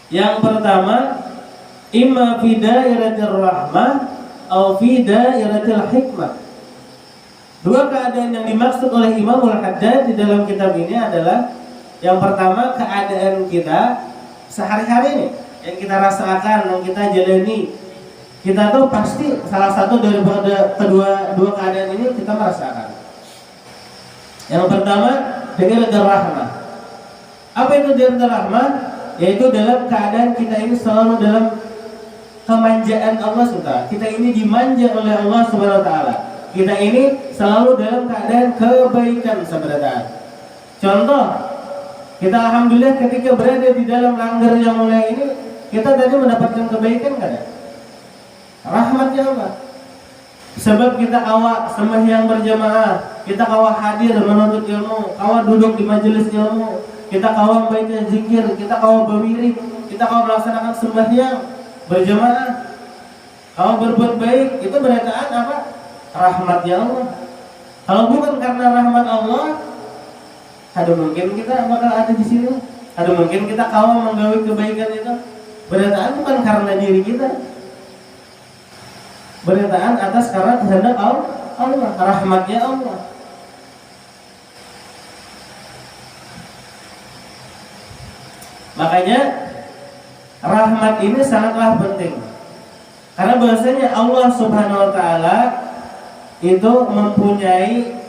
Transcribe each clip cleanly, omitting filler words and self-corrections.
Yang pertama, imma fi dairatir rahmah atau fi dairatil hikmah. Dua keadaan yang dimaksud oleh Imam Al-Haddad di dalam kitab ini adalah yang pertama, keadaan kita sehari-hari ini yang kita rasakan, yang kita jalani. Kita tuh pasti salah satu daripada dua keadaan ini kita merasakan. Yang pertama, dairatul rahmah. Apa itu dairatul rahmah? Yaitu dalam keadaan kita ini selalu dalam kemanjaan Allah SWT. Kita ini dimanja oleh Allah Subhanahu wa taala. Kita ini selalu dalam keadaan kebaikan sebenarnya. Contoh, kita alhamdulillah ketika berada di dalam langgar yang mulia ini, kita tadi mendapatkan kebaikan kan ya? Rahmatnya Allah. Sebab kita awak sembahyang berjamaah, kita kawah hadir menuntut ilmu, kawah duduk di majelis ilmu, kita kawah baca zikir, kita kawah berwirid, kita kawah melaksanakan sembahyang berjamaah, kawah berbuat baik, itu berataan apa? Rahmatnya Allah. Kalau bukan karena rahmat Allah, ada mungkin kita bakal ada di sini. Ada mungkin kita kawah menggawe kebaikan itu. Berataan bukan karena diri kita. Berataan atas karena kehendak Allah, rahmatnya Allah. Makanya rahmat ini sangatlah penting. Karena bahasanya Allah Subhanahu wa taala itu mempunyai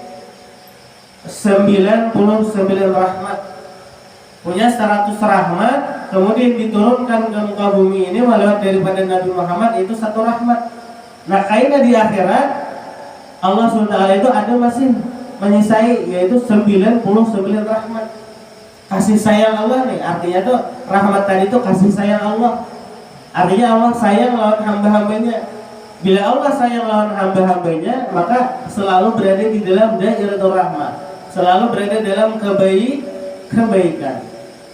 99 rahmat, punya 100 rahmat, kemudian diturunkan ke muka bumi ini melewat daripada Nabi Muhammad, itu satu rahmat. Nah, kayaknya di akhirat Allah SWT itu ada masih menyisai, yaitu 99 rahmat. Kasih sayang Allah nih, artinya tuh rahmat tadi itu kasih sayang Allah. Artinya Allah sayang lawan hamba-hambanya. Bila Allah sayang lawan hamba-hambanya, maka selalu berada di dalam dairatul rahmah, selalu berada dalam kebaikan,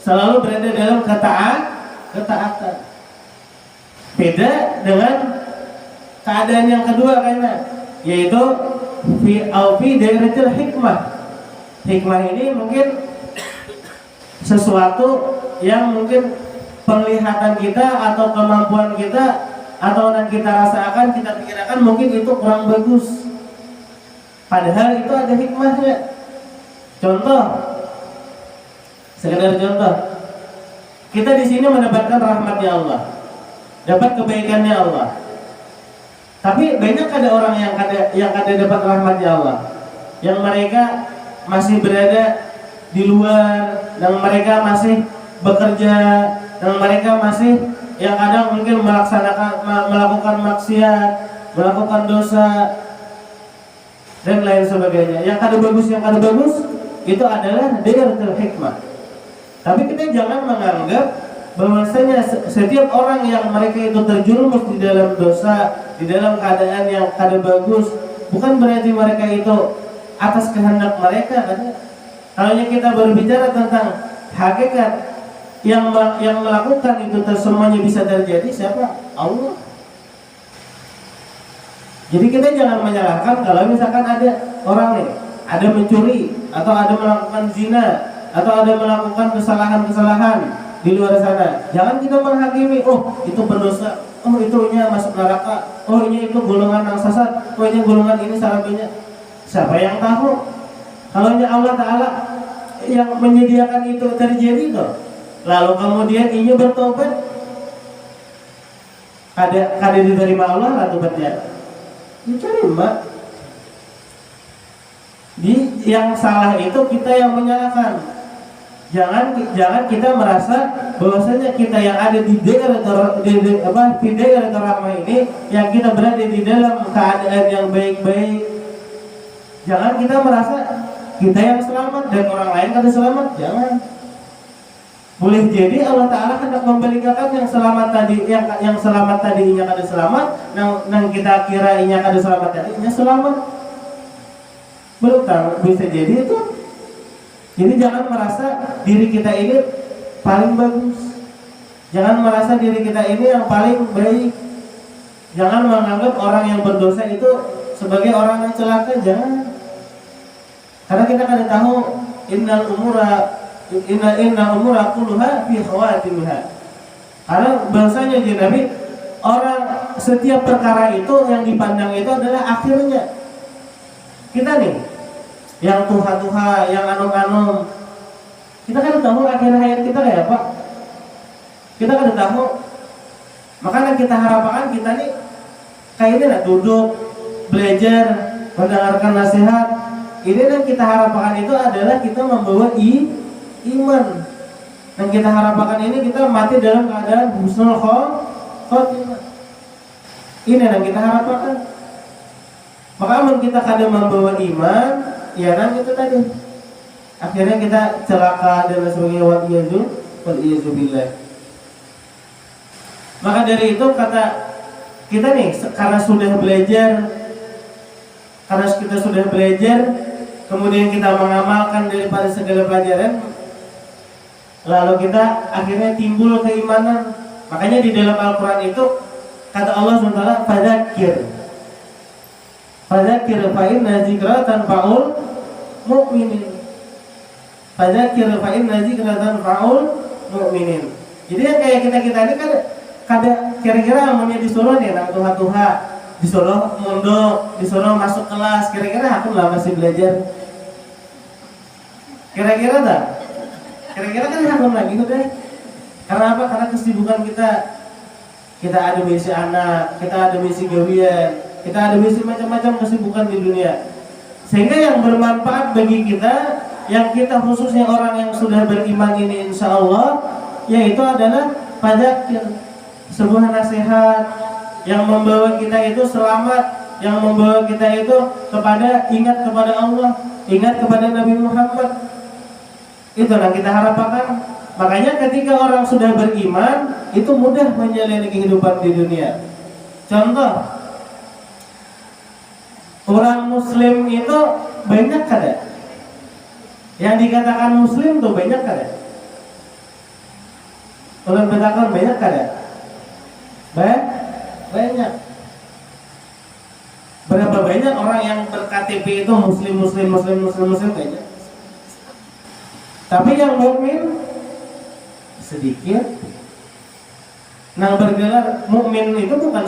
selalu berada dalam ketaatan. Beda dengan keadaan yang kedua kayaknya, yaitu fi dairatil hikmah. Hikmah ini mungkin sesuatu yang mungkin penglihatan kita atau kemampuan kita atau yang kita rasakan, kita pikirkan mungkin itu kurang bagus. Padahal itu ada hikmahnya. Contoh, sekedar contoh, kita di sini mendapatkan rahmatnya Allah, dapat kebaikannya Allah. Tapi banyak ada orang yang dapat rahmatnya Allah, yang mereka masih berada di luar, dan mereka masih bekerja, dan mereka masih yang kadang mungkin melakukan maksiat, melakukan dosa dan lain sebagainya. Yang kada bagus itu adalah dairatul hikmah. Tapi kita jangan menganggap bahwasanya setiap orang yang mereka itu terjerumus di dalam dosa, di dalam keadaan yang kada bagus, bukan berarti mereka itu atas kehendak mereka. Kalau kita berbicara tentang hakikat yang melakukan itu semuanya bisa terjadi, siapa? Allah. Jadi kita jangan menyalahkan kalau misalkan ada orang nih, ada mencuri, atau ada melakukan zina, atau ada melakukan kesalahan-kesalahan di luar sana. Jangan kita menghakimi, oh itu pendosa, oh itunya masuk neraka, oh ini itu golongan yang sesat, oh ini golongan ini salahnya. Siapa yang tahu? Kalau Allah Ta'ala yang menyediakan itu terjadi kok. Lalu kemudian ini bertobat, kada diterima Allah lah tobatnya. Diterima. Yang salah itu kita yang menyalahkan. Jangan kita merasa bahwasanya kita yang ada di daerah rahmah ini, yang kita berada di dalam keadaan yang baik-baik. Jangan kita merasa kita yang selamat dan orang lain kada selamat. Jangan. Boleh jadi Allah Ta'ala hendak memberikan yang selamat tadi, yang selamat tadi inya kada selamat, yang kita kira inya kada selamat tadi inya selamat. Belum tahu, bisa jadi itu. Jadi jangan merasa diri kita ini paling bagus, jangan merasa diri kita ini yang paling baik, jangan menganggap orang yang berdosa itu sebagai orang yang celaka. Jangan. Karena kita kada tahu inna umura kulluha fi khawatimha. Karena bahasanya jadi Nabi, orang setiap perkara itu yang dipandang itu adalah akhirnya. Kita nih, yang tuha-tuha, yang anum-anum, kita kan tahu akhir hayat kita kayak apa. Kita kan tahu. Makanya kita harapkan kita nih kayak ini lah, duduk, belajar, mendengarkan nasihat. Ini yang kita harapkan itu adalah kita membawa iman. Dan kita harapkan ini kita mati dalam keadaan husnul khotimah. Ini yang kita harapkan. Maka amun kita kadang membawa iman, ya kan itu tadi. Akhirnya kita celaka dan sebagainya, wal iyazu billah. Maka dari itu kata kita nih, karena kita sudah belajar, kemudian kita mengamalkan daripada segala pelajaran, lalu kita akhirnya timbul keimanan. Makanya di dalam Al-Quran itu kata Allah SWT, Fadzakir fa inna dzikra tanfa'ul mu'minin. Fadzakir fa inna dzikra tanfa'ul mu'minin. Jadi yang kayak kita ini kan kada kira-kira amanya disuruh nih nang tuha-tuha, disuruh mondok, disuruh masuk kelas, kira-kira aku lah masih belajar. Kira-kira tak? Kira-kira kan hakum lagi udah. Karena apa? Karena kesibukan kita ada misi anak, kita ada misi gawian, kita ada misi macam-macam kesibukan di dunia. Sehingga yang bermanfaat bagi kita, yang kita khususnya orang yang sudah beriman ini insya Allah, yaitu adalah fadzakir, sebuah nasihat yang membawa kita itu selamat, yang membawa kita itu ingat kepada Allah, ingat kepada Nabi Muhammad. Itu yang kita harapkan. Makanya ketika orang sudah beriman, itu mudah menjalani kehidupan di dunia. Contoh, orang muslim itu banyak kada? Yang dikatakan muslim tuh banyak kada? Orang bertakon banyak kada? Banyak. Berapa banyak orang yang ber-KTP itu muslim banyak. Tapi yang mukmin sedikit. Nah, bergelar mukmin itu bukan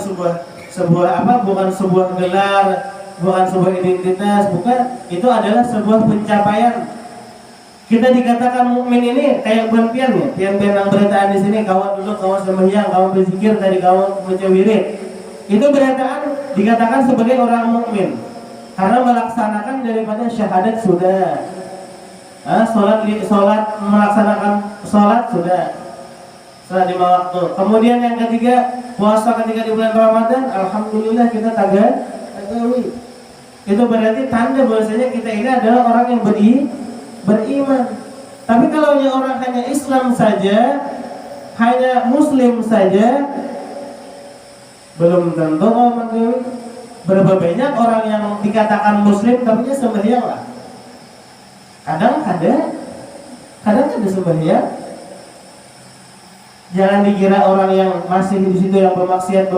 bukan sebuah gelar, bukan sebuah identitas, bukan. Itu adalah sebuah pencapaian. Kita dikatakan mukmin ini kayak pian yang berataan di sini, kawan duduk, kawan sembahyang, kawan berzikir, tadi kawan baca wirid. Itu berataan dikatakan sebagai orang mukmin karena melaksanakan daripada syahadat sudah. Melaksanakan sholat sudah di waktu. Kemudian yang ketiga, puasa ketika di bulan Ramadan, alhamdulillah kita tagawi. Itu berarti tanda bahwasanya kita ini adalah orang yang beriman. Tapi kalau orang hanya Islam saja, hanya Muslim saja, belum tentu mengawi. Berapa banyak orang yang dikatakan Muslim tapi dia sembahyang lah. Kadang ada sembahyang. Jangan dikira orang yang masih di situ yang bermaksiat,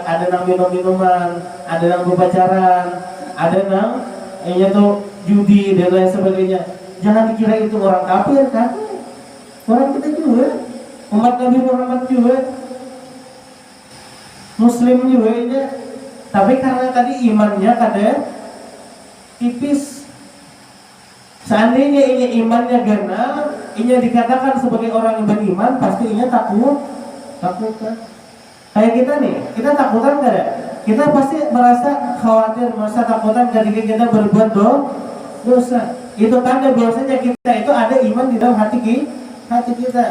ada nang minum-minuman, ada nang berpacaran, ada nang judi dan lain sebagainya. Jangan dikira itu orang kafir, kan? Orang kita juga, umat Nabi Muhammad juga, Muslim juga ini. Tapi karena tadi imannya kada tipis. Seandainya ini imannya gana, ini dikatakan sebagai orang yang beriman, pasti ini takut kan? Kayak kita nih, kita takutan gak ada? Kita pasti merasa khawatir, merasa takutan ketika kita berbuat dosa. Itu tanda bahwasanya kita itu ada iman di dalam hati kita.